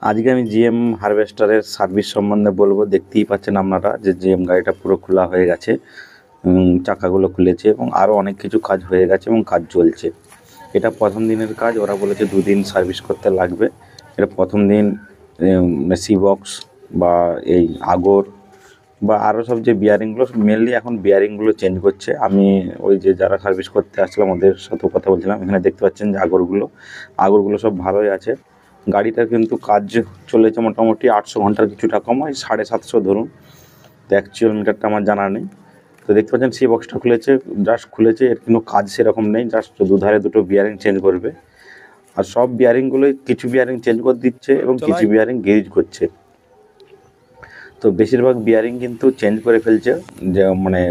আজকে আমি জিএম হারভেস্টারের সার্ভিস সম্বন্ধে বলবো। দেখতেই পাচ্ছেন আপনারা যে জিএম গাড়িটা পুরো খোলা হয়ে গেছে, চাকাগুলো খুলেছে এবং আরও অনেক কিছু কাজ হয়ে গেছে এবং কাজ চলছে। এটা প্রথম দিনের কাজ, ওরা বলেছে 2 দিন সার্ভিস করতে লাগবে। এটা প্রথম দিন সি বক্স বা এই আগর বা আরও সব যে বিয়ারিংগুলো, মেনলি এখন বিয়ারিংগুলো চেঞ্জ করছে। আমি ওই যে যারা সার্ভিস করতে আসছিলাম ওদের সাথেও কথা বলছিলাম। এখানে দেখতে পাচ্ছেন যে আগরগুলো সব ভালোই আছে। গাড়িটার কিন্তু কাজ চলেছে মোটামুটি 800 ঘন্টার কিছুটা কম, ওই 750 ধরুন। তো অ্যাকচুয়াল মিটারটা আমার জানা নেই। তো দেখতে পাচ্ছেন সি বক্সটা খুলেছে, জাস্ট খুলেছে, এর কোনো কাজ সেরকম নেই, জাস্ট দুধারে দুটো বিয়ারিং চেঞ্জ করবে। আর সব বিয়ারিংগুলোই কিছু বিয়ারিং চেঞ্জ করে দিচ্ছে এবং কিছু বিয়ারিং গেজ করছে। তো বেশিরভাগ বিয়ারিং কিন্তু চেঞ্জ করে ফেলছে, যে মানে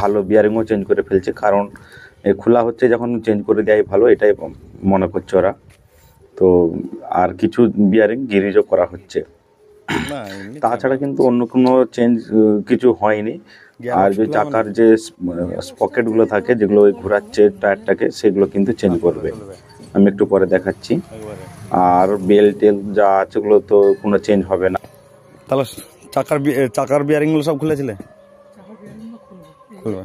ভালো বিয়ারিংও চেঞ্জ করে ফেলছে, কারণ খোলা হচ্ছে যখন চেঞ্জ করে দেওয়াই ভালো, এটাই মনে করছে ওরা। তো আর কিছু বিয়ারিং গিরিজও করা হচ্ছে। তাছাড়া কিন্তু অন্য কোনো চেঞ্জ কিছু হয়নি। আর যে চাকার যে স্পকেটগুলো থাকে, যেগুলো ওই ঘোরাচ্ছে টায়ারটাকে, সেগুলো কিন্তু চেঞ্জ করবে, আমি একটু পরে দেখাচ্ছি। আর বেল টেল যা আছে ওগুলো তো কোনো চেঞ্জ হবে না। তাহলে চাকার বিয়ারিংগুলো সব খুলেছিলে? খুলবে,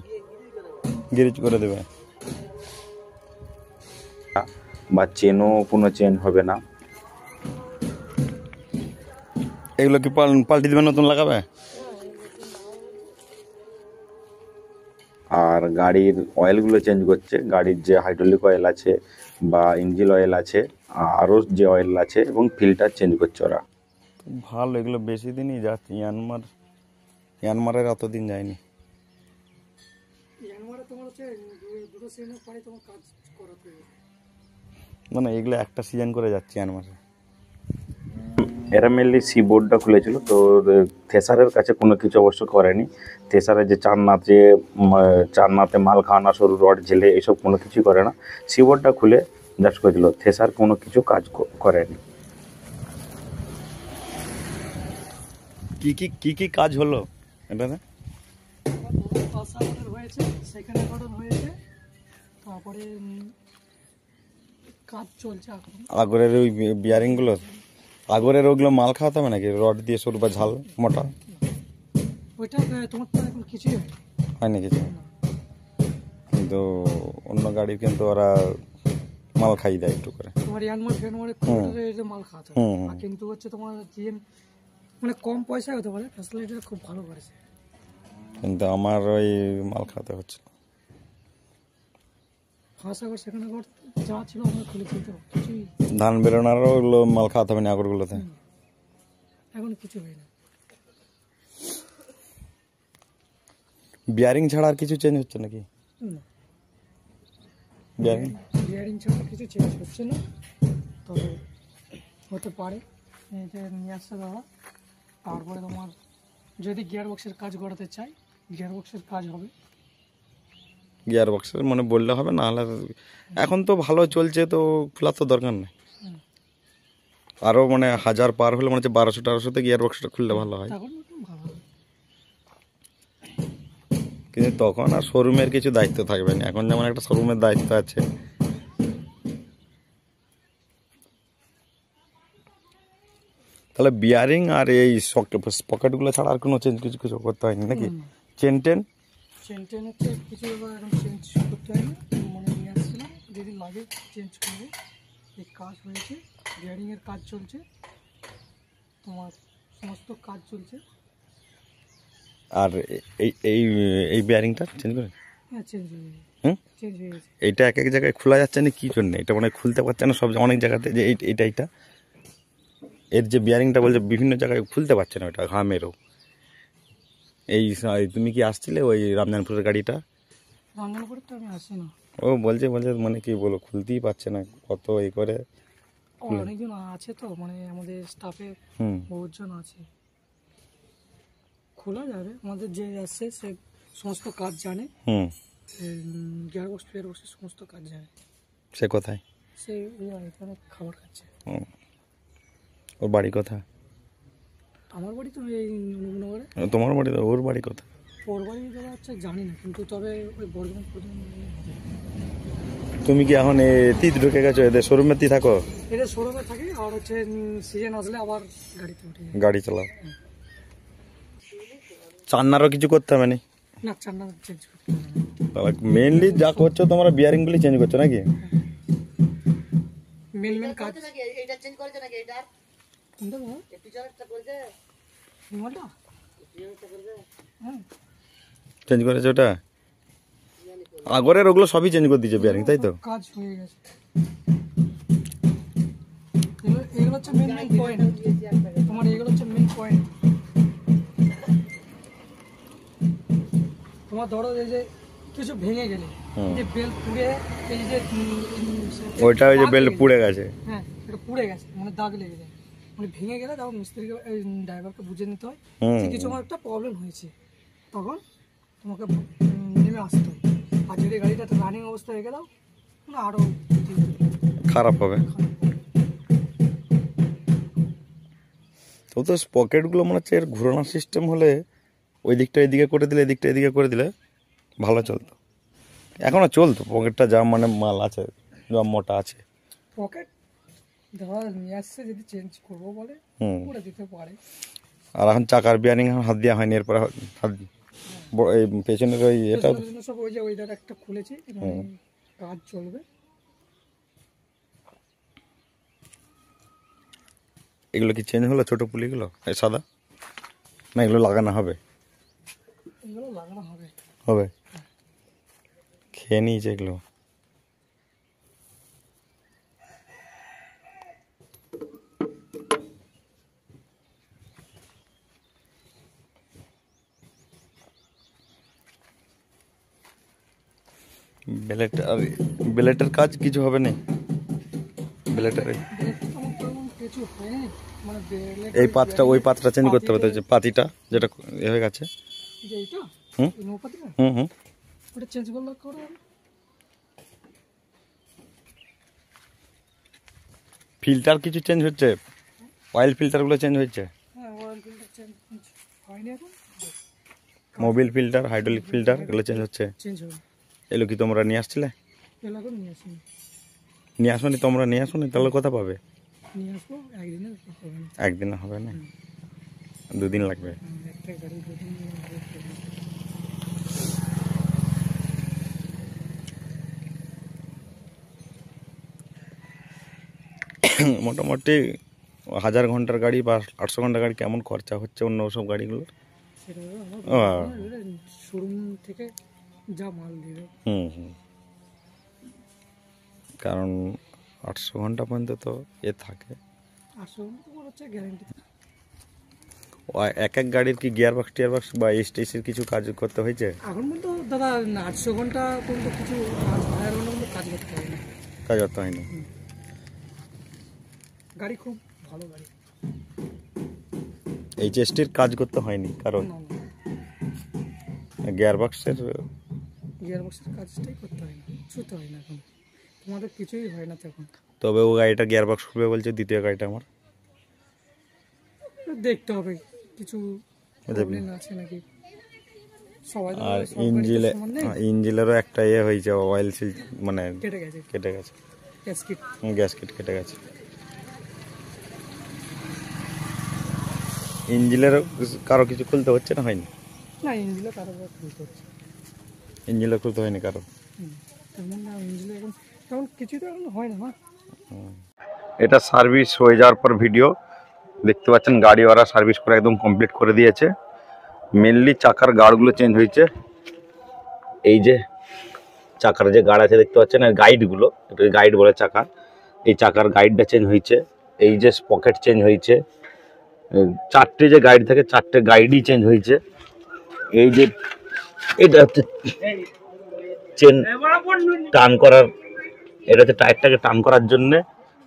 গিরিজ করে দেবে, বা চেনও কোনো চেঞ্জ হবে না। এগুলো কি পাল্টি দেবে, নতুন লাগাবে? আর গাড়ির অয়েলগুলো চেঞ্জ করছে, গাড়ির যে হাইড্রোলিক অয়েল আছে বা ইঞ্জিন অয়েল আছে, আরও যে অয়েল আছে, এবং ফিল্টার চেঞ্জ করছে ওরা। ভালো, এগুলো বেশি দিনই যাচ্ছে। ইয়ানমারের অতদিন যায়নি। না, এগুলো একটা সিজন করে যাচ্ছে ইয়ানমারে। এরা মেনলি সি বোর্ডটা খুলেছিল, তো থেসারের কাছে কোনো কিছু অবশ্য করেনি। থেসারের যে চান্নাতে মাল খাওয়ানো, সরু রড ঝেলে, এইসব কোনো কিছুই করে না। সি বোর্ডটা খুলে জাস্ট করেছিল, থেসার কোনো কিছু কাজ করেনি। কি কাজ হলো এটাতে? তারপরে কাজ চলছে এখন। আগরের ওই বিয়ারিংগুলো, আগরের ওগুলো মাল খাওয়াতে হবে নাকি? রড দিয়ে সরু বা ঝাল মোটা? ওইটা তোমার তো এখন কিছুই হয়নি কিছু, কিন্তু অন্য গাড়ি কিন্তু ওরা মাল খাই দেয় একটু করে। তোমার ইয়ানমারে মাল খাওয়াতে হবে, কিন্তু হচ্ছে তোমার জিএম মানে কম পয়সায় হতে পারে, ফ্যাসিলিটিটা খুব ভালো করেছে, কিন্তু আমার ওই মাল খাওয়াতে হচ্ছে। সেখানে যা ছিল আমরা খুলেছি, তো কিছুই ধান বেরোনারও ওগুলো মাল খাওয়াতে হবে না আগরগুলোতে? এখন কিছু হয় না। বিয়ারিং ছাড়া আর কিছু চেঞ্জ হচ্ছে নাকি? বিয়ারিং ছাড়া কিছু চেঞ্জ হচ্ছে না, তবে হতে পারে এটা নিয়ে আসতে দাদা। তারপরে তোমার যদি গিয়ার বক্সের কাজ করাতে চাই, গিয়ার বক্সের কাজ হবে। গিয়ার বক্সের মানে বললে হবে না, হলে এখন তো ভালো চলছে, তো খোলার তো দরকার নেই। আরও মানে 1000 পার হলে মনে হচ্ছে 1200-1300-তে গিয়ার বক্সটা খুললে ভালো হয়। কিন্তু তখন আর শোরুমের কিছু দায়িত্ব থাকবে না, এখন যেমন একটা শোরুমের দায়িত্ব আছে। তাহলে বিয়ারিং আর এই পকেটগুলো ছাড়া আর কোনো চেঞ্জ কিছু করতে হয়নি নাকি? চেন হচ্ছে কিছু এখন চেঞ্জ করতে হয়নি, মনে নিয়ে আসছিলাম, যদি লাগে চেঞ্জ করবে। এই কাজ হয়েছে, বিয়ারিংয়ের কাজ চলছে, তোমার সমস্ত কাজ চলছে। আর এই বিয়ারিংটা চেঞ্জ করে? হ্যাঁ, চেঞ্জ হয়ে গেছে। এইটা এক জায়গায় খোলা যাচ্ছে না কি জন্য? এটা মানে খুলতে পারছে না সব অনেক জায়গাতে, যে এইটা এর যে বিয়ারিংটা বলছে বিভিন্ন জায়গায় খুলতে পারছে না, ওটা ঘামেরও। তুমি কি আসছিলে ওই রামজানপুরের গাড়িটা? রামজানপুরে তো আমি আসি না। ও বলছে মানে কি বলো, খুলতেই পারছে না, কত এই করে। অনেকজন আছে তো, মানে আমাদের স্টাফে বহুজন আছে, খোলা যাবে। আমাদের যে আসছে সে সমস্ত কাজ জানে, গিয়ারবক্সের সমস্ত কাজ জানে। সে কোথায়? সে এখানে খাবার খাচ্ছে। ওর বাড়ি কোথায়? আমার বাড়ি তো এই নবনগরে। তোমার বাড়ি? ওর বাড়ি কোথায়? ওর বাড়ি দাদা হচ্ছে জানি না, কিন্তু তবে ওই বর্ধমান তুমি কি এখন এতে ঢুকে গেছো, এদের শোরুমে থাকো? এদের শোরুমে থাকি, আর হচ্ছে সিজন আসলে আবার গাড়িতে উঠে যাই। গাড়ি চালাও? চান্নারও কিছু করতে হবে না? না, চান্না চেঞ্জ করতে মেনলি যা করছো তোমরা বিয়ারিং গুলি চেঞ্জ করছো নাকি? মেন কাজ কোনটা গো? নিমালটা? হ্যাঁ, চেঞ্জ করেছো ওটা? আগরের ওগুলো সবই চেঞ্জ করে দিয়েছে বিয়ারিং, তাই তো? কাজ হয়ে গেছে। এগুলো হচ্ছে মেন পয়েন্ট, তোমার এগুলো হচ্ছে মেন পয়েন্ট। তোমার ধরো এই যে কিছু ভেঙে গেলে, যে বেল্ট পুড়ে, এই যে ওইটা ওই যে বেল্ট পুড়ে গেছে, হ্যাঁ এটা পুড়ে গেছে, মানে দাগ লেগে যায়, মানে ভেঙে গেলে তখন মিস্ত্রিকে, ড্রাইভারকে বুঝে নিতে হয় যে কিছু আমার একটা প্রবলেম হয়েছে, তখন তোমাকে নেমে আসতে হয়। আর যদি গাড়িটা রানিং অবস্থায় রেখে দাও, আরও খারাপ হবে। তো তো পকেটগুলো মনে হচ্ছে এর ঘুরানোর সিস্টেম হলে ওই দিকটা এদিকে করে দিলে, এদিকটা এদিকে করে দিলে ভালো চলতো। এখনও চলতো পকেটটা, যা মানে মাল আছে, যা মোটা আছে। পকেট ধরা নিয়ে আসছে, যদি চেঞ্জ করবো বলে করে দিতে পারে। আর এখন চাকার বিয়ারিং হাত দেওয়া হয়নি, এরপরে হাত এই পেছনের ওই এটা সব ওই যে ওইটার একটা খুলেছি, কাজ চলবে। এগুলো কি চেঞ্জ হলো, ছোট পুলিগুলো এই সাদা, না এগুলো লাগানো হবে? এগুলো লাগানো হবে। হবে, খেয়ে নিয়েছে এগুলো। বেলেট আর বেলেটের কাজ কিছু হবে না? বেলেটের কিছু হয়নি, মানে এই পাতটা, ওই পাতটা চেঞ্জ করতে হবে, যে পাতিটা যেটা এ হয়ে গেছে, যে এইটা নৌপাতিটা, ওটা চেঞ্জ করলে করে। ফিল্টার কিছু চেঞ্জ হচ্ছে, অয়েল ফিল্টারগুলো চেঞ্জ হচ্ছে। হ্যাঁ, অয়েল ফিল্টার চেঞ্জ হয়নি এখন। মোবিল ফিল্টার, হাইড্রোলিক ফিল্টার এগুলো চেঞ্জ হচ্ছে। চেঞ্জ হবে। এগুলো কি তোমরা নিয়ে আসছিলে? এগুলো এখন নিয়ে আসিনি। নিয়ে আসোনি তোমরা? নিয়ে আসোনি তাহলে কথা পাবে? নিয়ে আসবো, একদিনে হবে না। একদিনে হবে না, দুদিন লাগবে। একটা গাড়ি দুদিন মোটামুটি 1000 ঘন্টার গাড়ি বা 800 ঘন্টার গাড়ি কেমন খরচা হচ্ছে অন্য সব গাড়িগুলোর? সেটা শোরুম থেকে যা মাল দিবে। কারণ 800 ঘন্টা পর্যন্ত তো এ থাকে। 800 ঘন্টা তোমার হচ্ছে গ্যারান্টি। এক এক গাড়ির কি গিয়ার বক্স টিয়ার বক্স বা এসটিসির কিছু কাজ করতে হয়েছে এখন পর্যন্ত? দাদা 800 ঘন্টা পর্যন্ত কিছু, 1000 ঘন্টা পর্যন্ত কাজ করতে হয় না। কাজ করতে হয়নি। গাড়ি খুব ভালো গাড়ি। এইচএসটির কাজ করতে হয়নি, কারণ গিয়ার বক্সের কাজটাই করতে হয় না, ছুতে হয় না। এখন তোমাদের কিছুই হয় না তখন। তবে ও গাড়িটা গিয়ার বক্স করবে বলছে, দ্বিতীয় গাড়িটা আমার দেখতে হবে কিছু প্রবলেম আছে নাকি। সবাই আর ইঞ্জিলেরও একটা ইয়ে হয়েছে, অয়েল সিল মানে কেটে গেছে, গ্যাসকিট কেটে গেছে। ইঞ্জিলের কারো কিছু খুলতে হচ্ছে না? হয়নি না, ইঞ্জিলে কারো খুলতে হচ্ছে। ইঞ্জিলে খুলতে হয়নি কারো? তেমন কিছুই তো এখন হয় না। এটা সার্ভিস হয়ে যাওয়ার পর ভিডিও দেখতে পাচ্ছেন, গাড়ি ওরা সার্ভিস করে একদম কমপ্লিট করে দিয়েছে। মেনলি চাকার গার্ডগুলো চেঞ্জ হয়েছে। এই যে চাকার যে গার্ড আছে দেখতে পাচ্ছেন, আর গাইডগুলো, এটা গাইড বলে চাকার, এই চাকার গাইডটা চেঞ্জ হয়েছে। এই যে পকেট চেঞ্জ হয়েছে, 4টে যে গাইড থাকে 4টে গাইডই চেঞ্জ হয়েছে। এই যে এটা হচ্ছে চেন টার্ন করার, এটা হচ্ছে টায়ারটাকে টার্ন করার জন্যে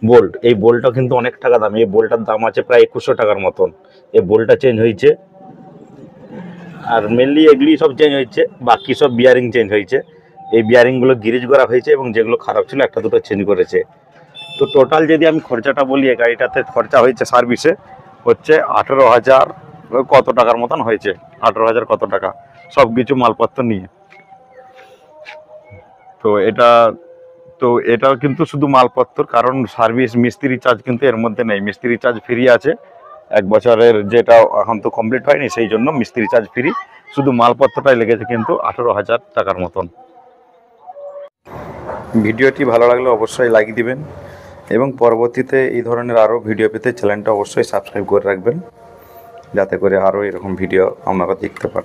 বোল্ট। এই বোল্টটা কিন্তু অনেক টাকা দাম, এই বোল্টটার দাম আছে প্রায় 2100 টাকার মতন। এই বোল্টটা চেঞ্জ হয়েছে। আর মেনলি এগুলি সব চেঞ্জ হয়েছে, বাকি সব বিয়ারিং চেঞ্জ হয়েছে। এই বিয়ারিংগুলো গিরিজ করা হয়েছে এবং যেগুলো খারাপ ছিল একটা দুটো চেঞ্জ করেছে। তো টোটাল যদি আমি খরচাটা বলি, এই গাড়িটাতে খরচা হয়েছে সার্ভিসে হচ্ছে 18,000 কত টাকার মতন হয়েছে, 18,000 কত টাকা সব কিছু মালপত্র নিয়ে। তো এটা তো এটাও কিন্তু শুধু মালপত্র, কারণ সার্ভিস মিস্ত্রি চার্জ কিন্তু এর মধ্যে নেই, মিস্ত্রি চার্জ ফ্রি আছে 1 বছরের, যেটা এখন তো কমপ্লিট হয়নি সেই জন্য মিস্ত্রি চার্জ ফ্রি, শুধু মালপত্রটাই লেগেছে কিন্তু 18,000 টাকার মতন। ভিডিওটি ভালো লাগলে অবশ্যই লাইক দিবেন এবং পরবর্তীতে এই ধরনের আরও ভিডিও পেতে চ্যানেলটা অবশ্যই সাবস্ক্রাইব করে রাখবেন, যাতে করে আরও এরকম ভিডিও আপনারা দেখতে পান।